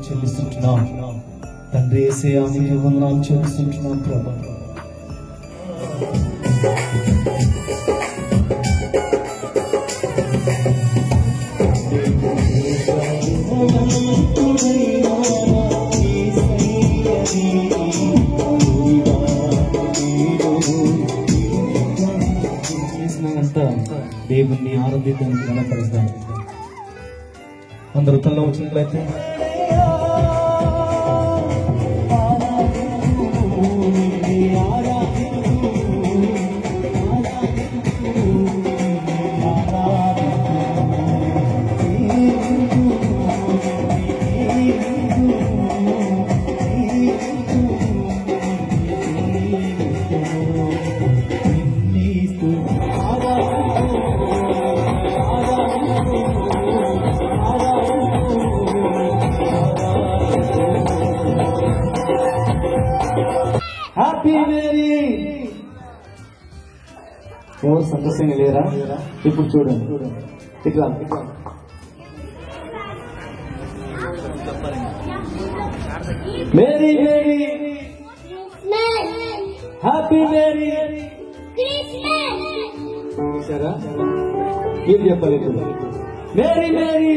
చెల్లిస్తుంటున్నాం. తండ్రి యేసయ్యా నీకు వందనాలు చెల్లిస్తుంటున్నాం ప్రభా. దేవుణ్ణి ఆరాధిద్దాం, గణపరుద్దాం. అందరూ తల్ల వచ్చినట్లయితే ఎవరు సంతోషంగా లేరా? ఇప్పుడు చూడండి, ఇట్లా మేరీ మేరీ హ్యాపీ మేరీ చూసారా? ఏం చెప్పాలి ఇప్పుడు? మేరీ మేరీ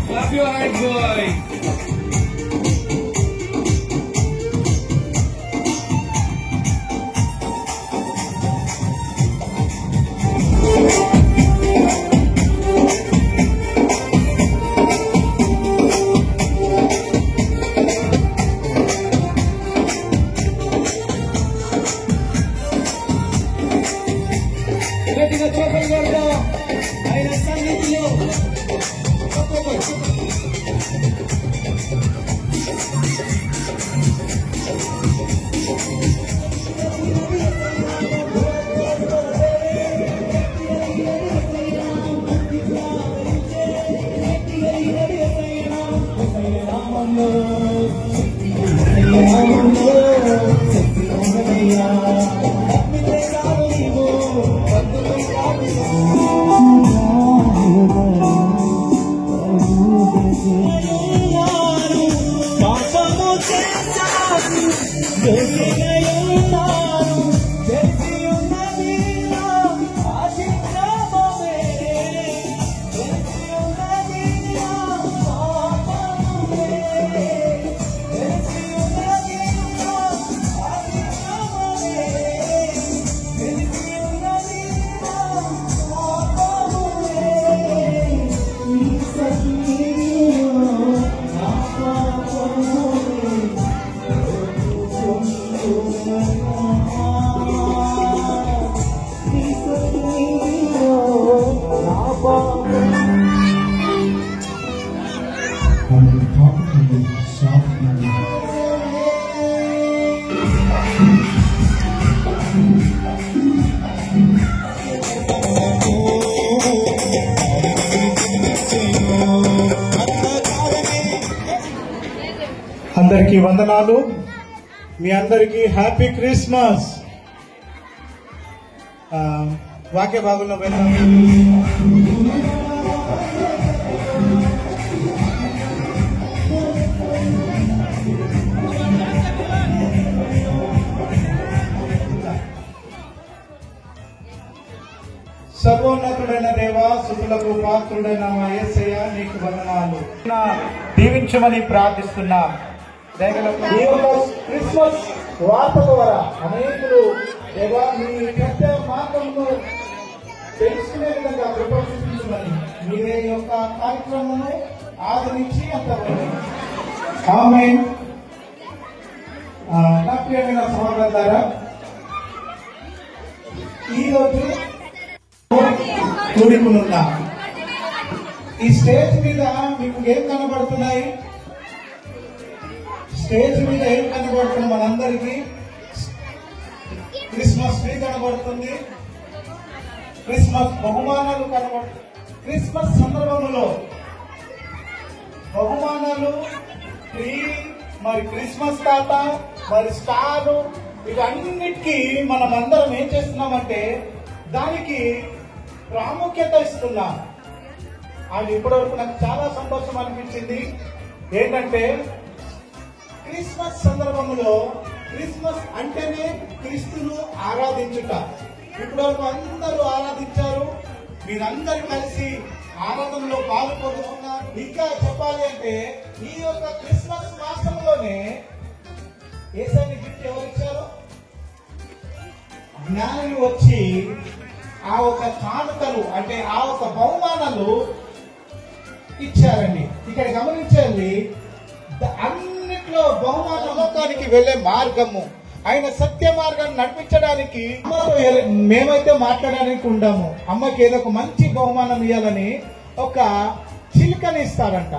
Clap your hands, boys. అందరికీ వందనాలు. మీ అందరికీ హ్యాపీ క్రిస్మస్. వాక్య భాగంలో వెళ్దాం. సర్వోన్నతుడైన దేవా, స్తుతులకు పాత్రుడైన మా యేసయ్య, నీకు వందనాలు. దీవించమని ప్రార్థిస్తున్నా. క్రిస్మస్ వార్త ద్వారా అనేకులు దేవా మీ పెద్ద మార్గంలో తెలుసుకునే విధంగా ప్రదర్శించమని మీరే యొక్క కార్యక్రమము ఆదరించి అంతవరకు ఆమేన్. నా ప్రియమైన సహోదరులారా, ఈరోజు కూడుకునున్నా ఈ స్టేజ్ మీద మీకు ఏం కనబడుతున్నాయి? స్టేజ్ మీద ఏం కనబడుతుంది? మనందరికీ క్రిస్మస్ ట్రీ కనబడుతుంది, క్రిస్మస్ బహుమానాలు కనబడుతుంది. క్రిస్మస్ సందర్భంలో బహుమానాలు, ట్రీ, మరి క్రిస్మస్ తాత, మరి స్టారు, ఇవన్నిటికీ మనం అందరం ఏం చేస్తున్నామంటే దానికి ప్రాముఖ్యత ఇస్తున్నాం. అది ఇప్పటివరకు నాకు చాలా సంతోషం అనిపించింది. ఏంటంటే క్రిస్మస్ సందర్భంలో క్రిస్మస్ అంటేనే క్రీస్తును ఆరాధించుట. ఇప్పటివరకు అందరూ ఆరాధించారు, మీరందరూ కలిసి ఆరాధనలో పాల్గొన్నారు. ఇంకా చెప్పాలి అంటే ఈ యొక్క క్రిస్మస్ మాసంలోనే యేసయ్యని గిఫ్ట్ ఎవరిచ్చారు? జ్ఞానులు వచ్చి ఆ ఒక కానుకలు అంటే ఆ ఒక బహుమానాలు ఇచ్చారండి. ఇక్కడ గమనించండి, అన్నిట్లో బహుమాన లోకానికి వెళ్లే మార్గము, ఆయన సత్య మార్గాన్ని నడిపించడానికి మేమైతే మాట్లాడడానికి ఉండాము. అమ్మకి ఏదో ఒక మంచి బహుమానం ఇవ్వాలని ఒక చిలుకని ఇస్తారంట.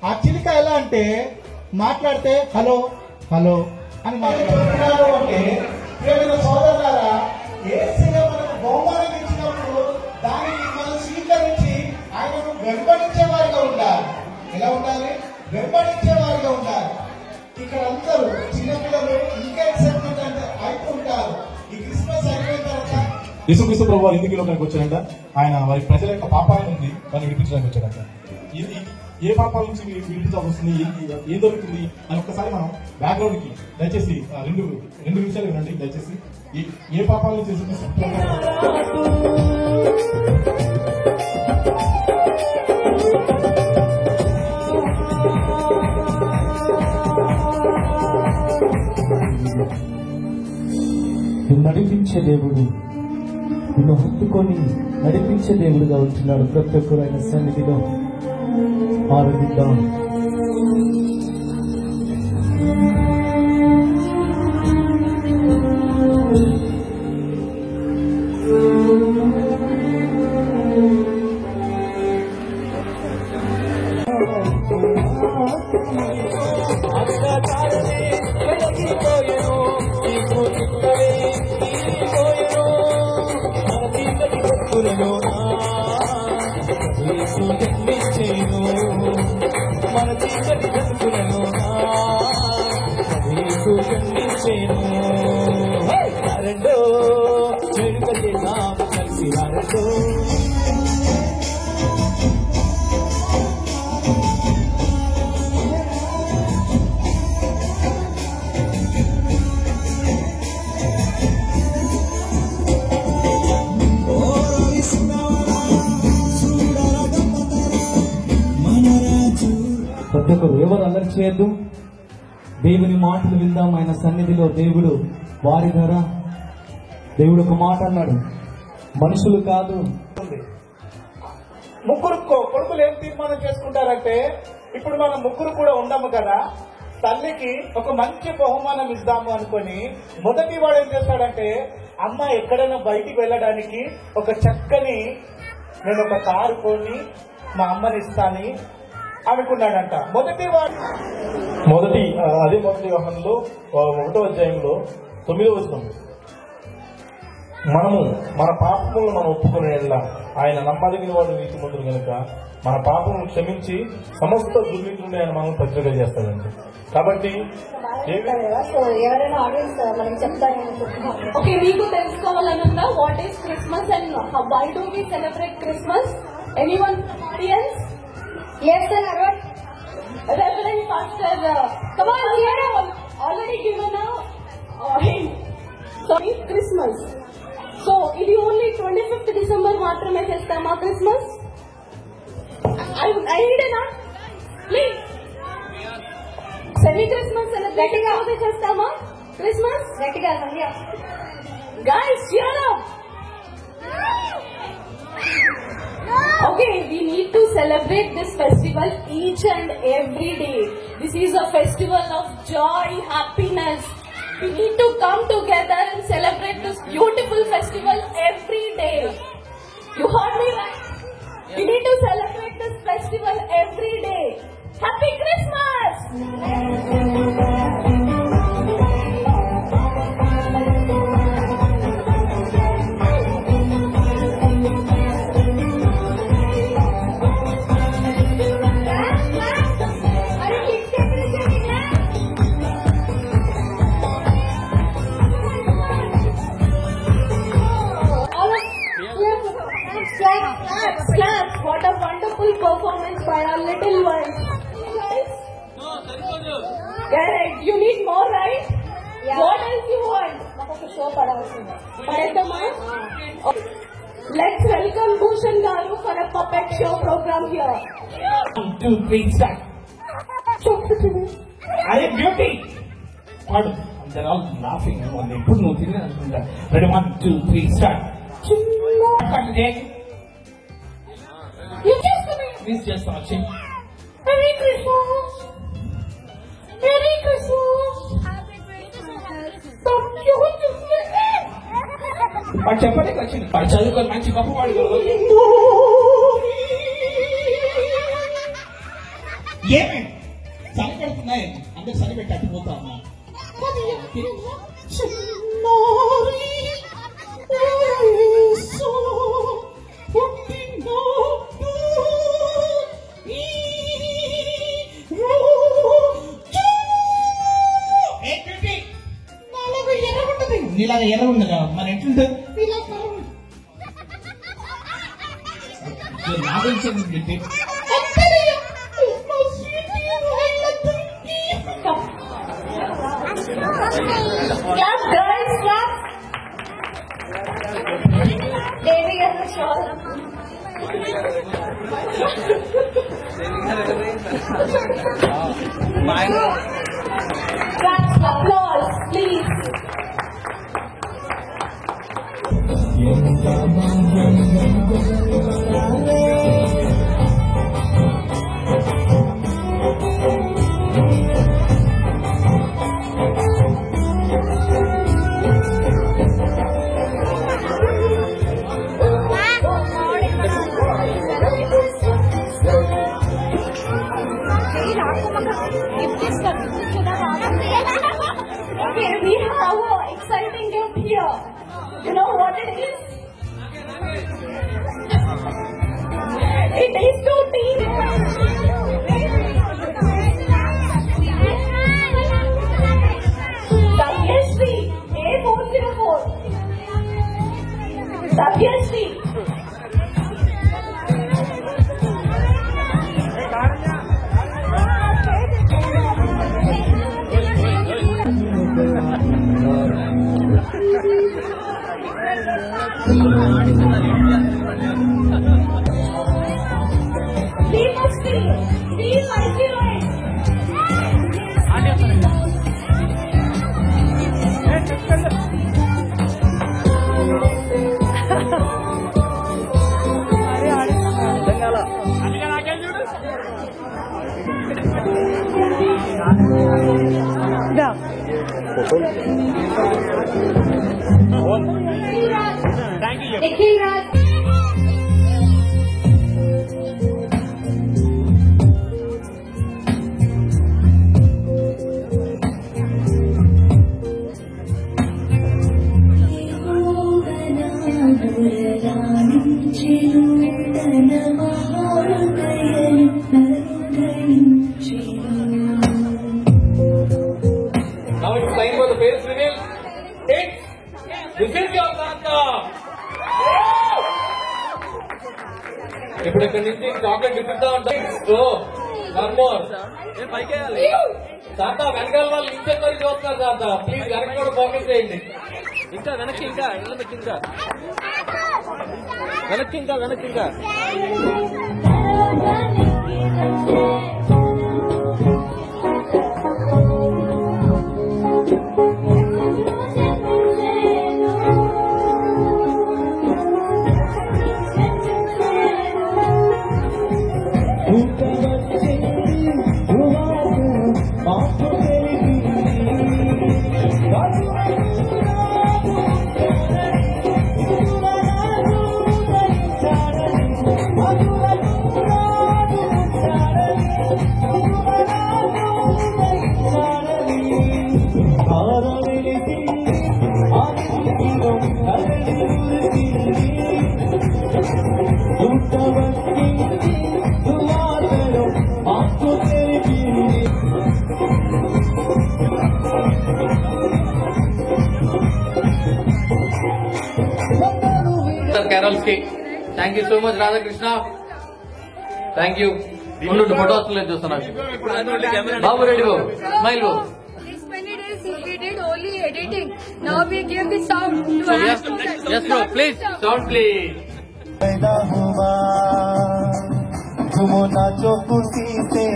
ఆ చిలుక ఎలా అంటే మాట్లాడితే హలో హలో అని మాట్లాడుతున్నారు. అంటే ప్రియమైన సోదరులారా, యేసయ్య మనకు బహుమానం ఇచ్చినప్పుడు దానిని మనం స్వీకరించి ఆయనను వెంబడించే వారిగా ఉండాలి. ఎలా ఉండాలి? వెంబడించే వారిగా ఉండాలి. ఇక్కడ అందరూ చిన్నపిల్లలు ఇంకా ఎక్సైట్మెంట్ అంటే అవుతుంటారు. ఈ క్రిస్మస్ అయిపోయిన తర్వాత యేసుక్రీస్తు ప్రభు వారు ఎందుకు లోకానికి వచ్చాడంట? ఆయన వారి ప్రజల యొక్క పాపాల నుంచి వారిని విడిపించడానికి వచ్చాడంట. ఇది ఏ పాపాల నుంచి విడిపించాల్సి వస్తుంది, ఏం దొరుకుతుంది అని ఒక్కసారి మనం బ్యాక్గ్రౌండ్ కి దయచేసి రెండు నిమిషాలు వినండి. దయచేసి ఏ పాపాల నుంచి నడిపించే దేవుడు, నిన్ను హత్తుకొని నడిపించే దేవుడుగా ఉంటున్నాడు. ప్రతి ఒక్కరు ఆయన సన్నిధిలో ఆరాధిద్దాం. చేయొద్దు. దేవుని మాటలు విందాం. ఆయన సన్నిధిలో దేవుడు వారి ద్వారా దేవుడు ఒక మాట అన్నాడు, మనుషులు కాదు. ముగ్గురు కొడుకులు ఏం తీర్మానం చేసుకుంటారంటే, ఇప్పుడు మనం ముగ్గురు కూడా ఉండము కదా, తల్లికి ఒక మంచి బహుమానం ఇద్దాము అనుకొని మొదటి వాడు ఏం చేస్తాడంటే, అమ్మ ఎక్కడైనా బయటికి వెళ్ళడానికి ఒక చక్కని నేను ఒక కారు కొని మా అమ్మని ఇస్తాని అనుకున్నాడంట. మొదటి వ్యవహారంలో 1వ అధ్యాయంలో 9వ వచనం, మనము మన పాపములను మనం ఒప్పుకునే ఆయన నమ్మదగిన వాడు నీతిమంతుడు కనుక మన పాపములను క్షమించి సమస్త దుర్నీతి నుండి ఆయన మనం పత్రిక చేస్తాడండి. కాబట్టి సో ఎవరైనా ఆడియన్స్ మనకి చెప్తారనుకుంటున్నాం. ఓకే, మీకు తెలుసుకోవాలనుందా what is Christmas and why do we celebrate Christmas? Anyone audience? Yes sir. Reverend Pastor, come on, we have already given a hint. Sorry, Christmas. So, ఇది ఓన్లీ 25th December మాత్రమే చేస్తామా Christmas? I need an answer. Please. Semi Christmas celebrate చేస్తామా Christmas? గట్టిగా సంధ్య. Guys, cheer up. Okay, we need to celebrate this festival each and every day. This is a festival of joy, happiness. We need to come together and celebrate this beautiful festival every day. You heard me right? We need to celebrate this festival every day. Happy Christmas! Claps! What a wonderful performance by our little ones. Correct. You need more, right? Yeah. What else you want? నాకు ఒక show పడవలసింది. Paradama? Let's welcome Bhushan Garu for a puppet show program here. 1, 2, 3, start. I am beauty. Pardon. They're all laughing. They put no thing. Ready? 1, 2, 3, start. You just me. Please just watching. Merry Christmas. Merry Christmas. వాడు చెప్పడానికి వచ్చింది. వాడు చదువుకొని మంచి గొప్ప వాడు. ఏమే చలి పెడుతున్నాయి, అందరు చలి పెట్టి అట్టిపోతా ఉన్నా. నీలాగా ఎర్ర ఉండగా మరి ఎట్లుంటుంది? నా గురించి పెట్టి Clap, girls, clap. దేవి గారు show. Clap, applause, please. Okay, we have an exciting gift here. You know what it is? It is to team. Satyashree A404. Satyashree. Be must be. Be like you. Nikhil Raj Now it's time for the face reveal. This is your Santa. ఇప్పుడు ఇక్కడి నుంచి chocolate విప్పుతా ఉంటాం. సాంతా వెనకాల వాళ్ళు ఇంటే మరి చూస్తున్నారు సాంతా. Please వెనక్కి కూడా ఫోకస్ చేయండి. ఇంకా వెనక్కి ఇంకా Carols ki. Thank you so much, Radhakrishna. Thank you. Undu photos le chustana. Babu ready babu. Smile babu. This many days we did only editing. Now we give the sound to Yes, yes bro. Please, sound please. पैदा हुआ तुम नाचो खुशी से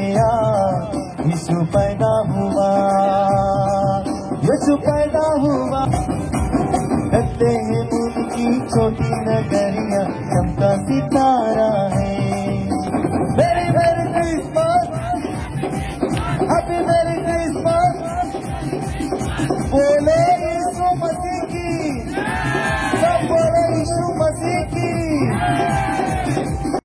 यीशु पैदा हुआ लगते हैं उनकी छोटी नगरिया चमका सितारा है मेरी मेरी क्रिसमस हैप्पी मेरी क्रिसमस बोलो